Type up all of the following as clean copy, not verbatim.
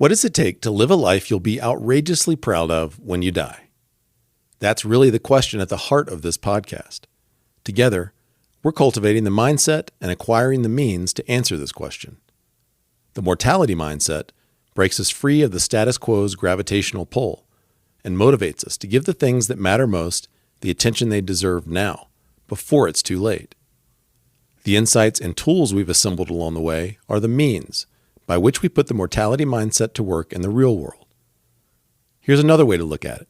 What does it take to live a life you'll be outrageously proud of when you die? That's really the question at the heart of this podcast. Together, we're cultivating the mindset and acquiring the means to answer this question. The Mortality Mindset breaks us free of the status quo's gravitational pull and motivates us to give the things that matter most the attention they deserve now, before it's too late. The insights and tools we've assembled along the way are the means by which we put the mortality mindset to work in the real world. Here's another way to look at it.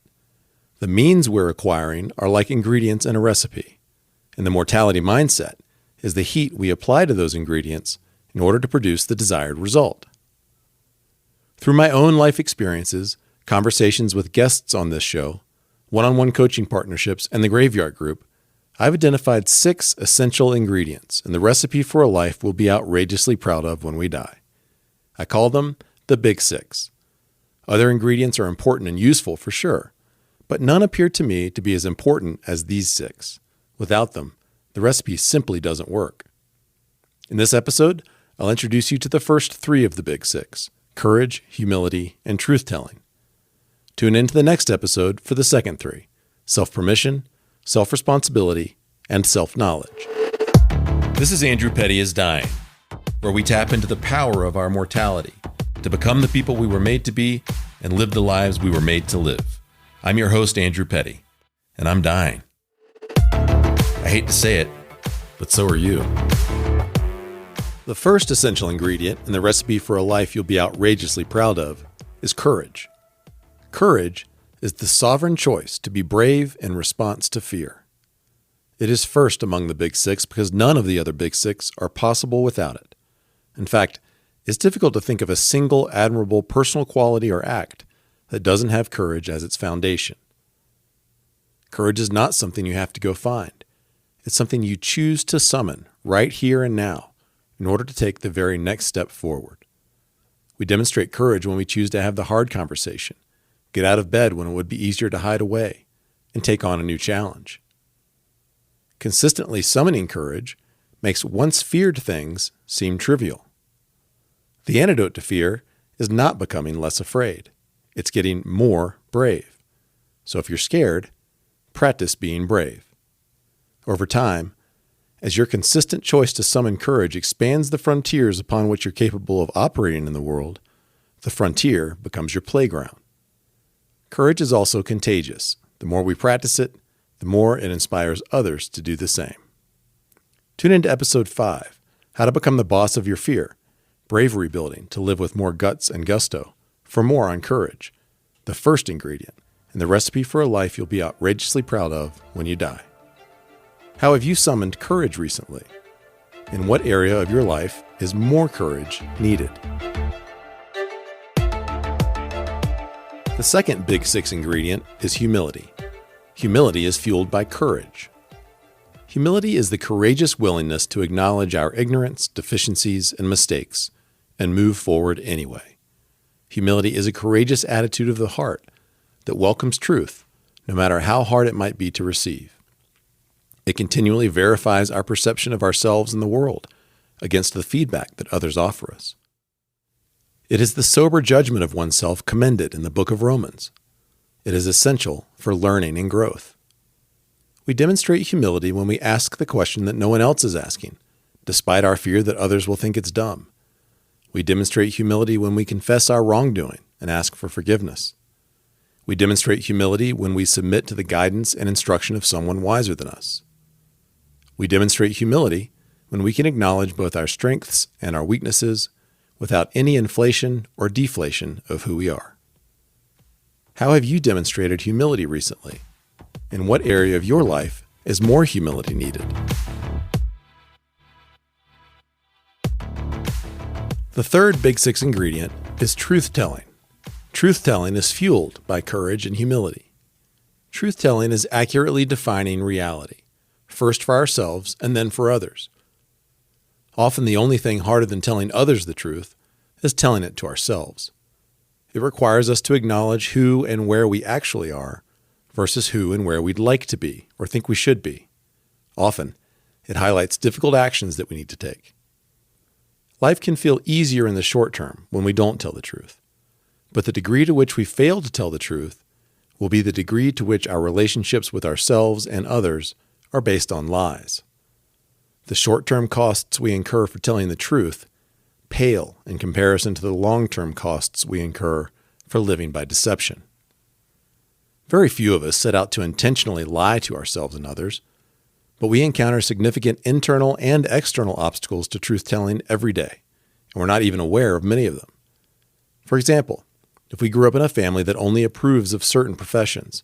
The means we're acquiring are like ingredients in a recipe, and the mortality mindset is the heat we apply to those ingredients in order to produce the desired result. Through my own life experiences, conversations with guests on this show, one-on-one coaching partnerships, and the Graveyard Group, I've identified 6 essential ingredients in the recipe for a life we'll be outrageously proud of when we die. I call them the Big 6. Other ingredients are important and useful for sure, but none appear to me to be as important as these 6. Without them, the recipe simply doesn't work. In this episode, I'll introduce you to the first 3 of the Big 6: courage, humility, and truth-telling. Tune in to the next episode for the second 3: self-permission, self-responsibility, and self-knowledge. This is Andrew Petty is Dying, where we tap into the power of our mortality to become the people we were made to be and live the lives we were made to live. I'm your host, Andrew Petty, and I'm dying. I hate to say it, but so are you. The first essential ingredient in the recipe for a life you'll be outrageously proud of is courage. Courage is the sovereign choice to be brave in response to fear. It is first among the Big 6 because none of the other Big 6 are possible without it. In fact, it's difficult to think of a single admirable personal quality or act that doesn't have courage as its foundation. Courage is not something you have to go find. It's something you choose to summon right here and now in order to take the very next step forward. We demonstrate courage when we choose to have the hard conversation, get out of bed when it would be easier to hide away, and take on a new challenge. Consistently summoning courage makes once feared things seem trivial. The antidote to fear is not becoming less afraid. It's getting more brave. So if you're scared, practice being brave. Over time, as your consistent choice to summon courage expands the frontiers upon which you're capable of operating in the world, the frontier becomes your playground. Courage is also contagious. The more we practice it, the more it inspires others to do the same. Tune into episode 5, How to Become the Boss of Your Fear, Bravery Building to Live with More Guts and Gusto, for more on courage, the first ingredient in the recipe for a life you'll be outrageously proud of when you die. How have you summoned courage recently? In what area of your life is more courage needed? The second Big 6 ingredient is humility. Humility is fueled by courage. Humility is the courageous willingness to acknowledge our ignorance, deficiencies, and mistakes, and move forward anyway. Humility is a courageous attitude of the heart that welcomes truth, no matter how hard it might be to receive. It continually verifies our perception of ourselves and the world against the feedback that others offer us. It is the sober judgment of oneself commended in the book of Romans. It is essential for learning and growth. We demonstrate humility when we ask the question that no one else is asking, despite our fear that others will think it's dumb. We demonstrate humility when we confess our wrongdoing and ask for forgiveness. We demonstrate humility when we submit to the guidance and instruction of someone wiser than us. We demonstrate humility when we can acknowledge both our strengths and our weaknesses without any inflation or deflation of who we are. How have you demonstrated humility recently? In what area of your life is more humility needed? The third Big 6 ingredient is truth-telling. Truth-telling is fueled by courage and humility. Truth-telling is accurately defining reality, first for ourselves and then for others. Often the only thing harder than telling others the truth is telling it to ourselves. It requires us to acknowledge who and where we actually are versus who and where we'd like to be or think we should be. Often, it highlights difficult actions that we need to take. Life can feel easier in the short term when we don't tell the truth. But the degree to which we fail to tell the truth will be the degree to which our relationships with ourselves and others are based on lies. The short-term costs we incur for telling the truth pale in comparison to the long-term costs we incur for living by deception. Very few of us set out to intentionally lie to ourselves and others, but we encounter significant internal and external obstacles to truth-telling every day, and we're not even aware of many of them. For example, if we grew up in a family that only approves of certain professions,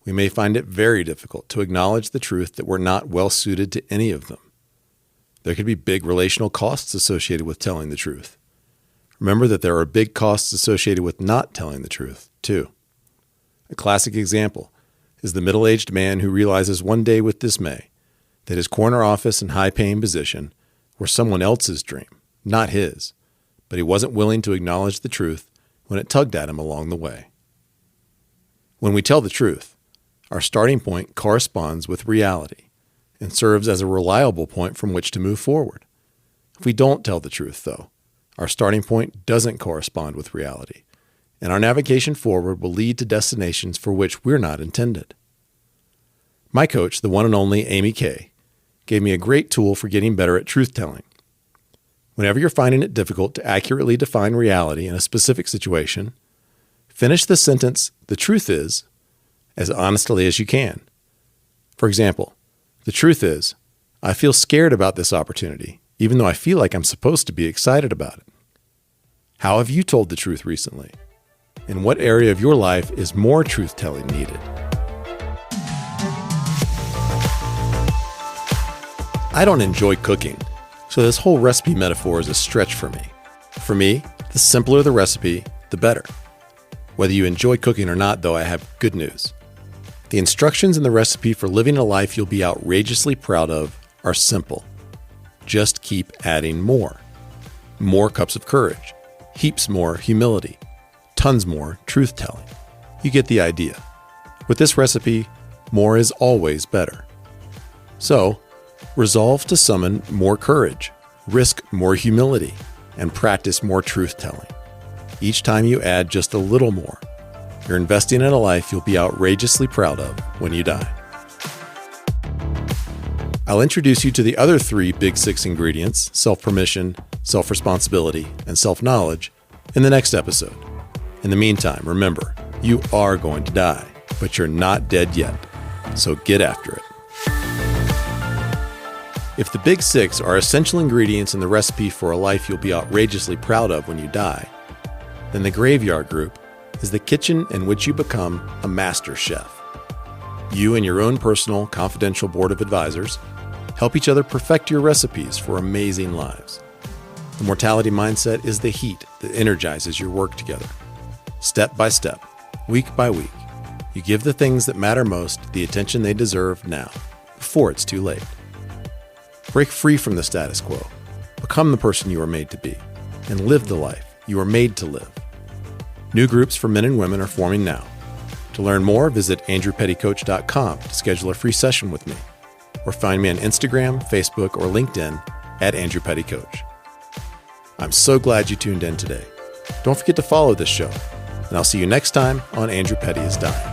we may find it very difficult to acknowledge the truth that we're not well suited to any of them. There could be big relational costs associated with telling the truth. Remember that there are big costs associated with not telling the truth, too. A classic example is the middle-aged man who realizes one day with dismay that his corner office and high-paying position were someone else's dream, not his, but he wasn't willing to acknowledge the truth when it tugged at him along the way. When we tell the truth, our starting point corresponds with reality and serves as a reliable point from which to move forward. If we don't tell the truth, though, our starting point doesn't correspond with reality, and our navigation forward will lead to destinations for which we're not intended. My coach, the one and only Amy Kay, gave me a great tool for getting better at truth-telling. Whenever you're finding it difficult to accurately define reality in a specific situation, finish the sentence, "The truth is," as honestly as you can. For example, the truth is, I feel scared about this opportunity, even though I feel like I'm supposed to be excited about it. How have you told the truth recently? In what area of your life is more truth-telling needed? I don't enjoy cooking, so this whole recipe metaphor is a stretch for me. For me, the simpler the recipe, the better. Whether you enjoy cooking or not, though, I have good news. The instructions in the recipe for living a life you'll be outrageously proud of are simple. Just keep adding more. More cups of courage, heaps more humility, tons more truth-telling. You get the idea. With this recipe, more is always better. So, resolve to summon more courage, risk more humility, and practice more truth-telling. Each time you add just a little more, you're investing in a life you'll be outrageously proud of when you die. I'll introduce you to the other 3 big 6 ingredients, self-permission, self-responsibility, and self-knowledge, in the next episode. In the meantime, remember, you are going to die, but you're not dead yet, so get after it. If the big 6 are essential ingredients in the recipe for a life you'll be outrageously proud of when you die, then the graveyard group is the kitchen in which you become a master chef. You and your own personal, confidential board of advisors help each other perfect your recipes for amazing lives. The Mortality Mindset is the heat that energizes your work together. Step by step, week by week, you give the things that matter most the attention they deserve now, before it's too late. Break free from the status quo, become the person you are made to be, and live the life you are made to live. New groups for men and women are forming now. To learn more, visit andrewpettycoach.com to schedule a free session with me, or find me on Instagram, Facebook, or LinkedIn at Andrew Petty Coach. I'm so glad you tuned in today. Don't forget to follow this show, and I'll see you next time on Andrew Petty is Dying.